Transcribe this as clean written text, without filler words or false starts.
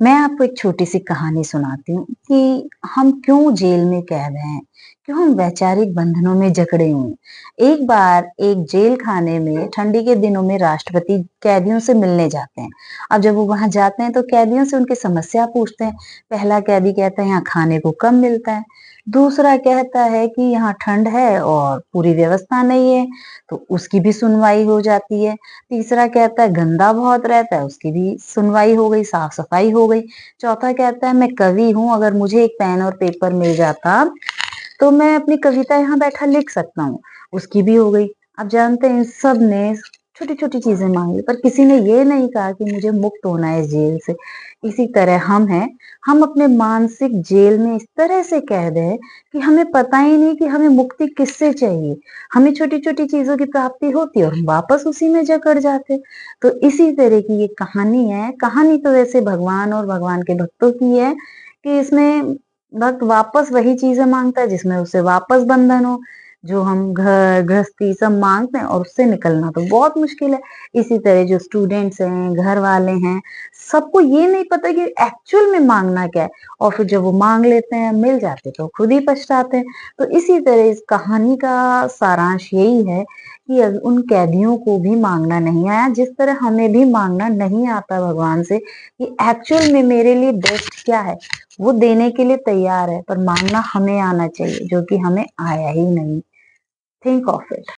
मैं आपको एक छोटी-सी कहानी सुनाती हूँ कि हम क्यों जेल में कैद हैं, क्यों हम वैचारिक बंधनों में जकड़े हुए हैं। एक बार एक जेल खाने में ठंडी के दिनों में राष्ट्रपति कैदियों से मिलने जाते हैं। अब जब वो वहाँ जाते हैं तो कैदियों से उनकी समस्या पूछते हैं। पहला कैदी कहता है यहाँ खाने को कम मिलता है। दूसरा कहता है कि यहाँ ठंड है और पूरी व्यवस्था नहीं है, तो उसकी भी सुनवाई हो जाती है। तीसरा कहता है गंदा बहुत रहता है, उसकी भी सुनवाई हो गई, साफ-सफाई हो गई। चौथा कहता है मैं कवि हूँ, अगर मुझे एक पेन और पेपर मिल जाता, तो मैं अपनी कविता यहाँ बैठा लिख सकता हूँ, उसकी भी हो गई। आप जानते हैं इन सब ने छोटी-छोटी चीज़ें माँगी, पर किसी ने ये नहीं कहा कि मुझे मुक्त होना है इस जेल से। इसी तरह हम हैं, हम अपने मानसिक जेल में इस तरह से कैद हैं कि हमें पता ही नहीं कि हमें मुक्ति किससे चाहिए। हमें छोटी-छोटी चीज़ों की प्राप्ति होती है और हम वापस उसी में जकड़ जाते हैं। तो इसी तरह की ये कहानी है। कहानी तो वैसे भगवान और भगवान के भक्तों की है कि इसमें भक्त वापस वही चीज़ें माँगता है जिसमें उसे वापस बंधन हो। जो हम घर, गृहस्थी सब माँगते हैं और उससे निकलना तो बहुत मुश्किल है। इसी तरह जो स्टूडेंट्स हैं, घर वाले हैं, सबको ये नहीं पता कि एक्चुअल में माँगना क्या है और फिर जब वो माँग लेते हैं, मिल जाते तो खुद ही पछताते हैं। तो इसी तरह इस कहानी का सारांश यही है कि उन कैदियों को भी माँगना नहीं आया, जिस तरह हमें भी माँगना नहीं आता भगवान से कि एक्चुअल में मेरे लिए बेस्ट क्या है। वो देने के लिए तैयार है, पर माँगना हमें आना चाहिए, जो कि हमें आया ही नहीं। Think of it.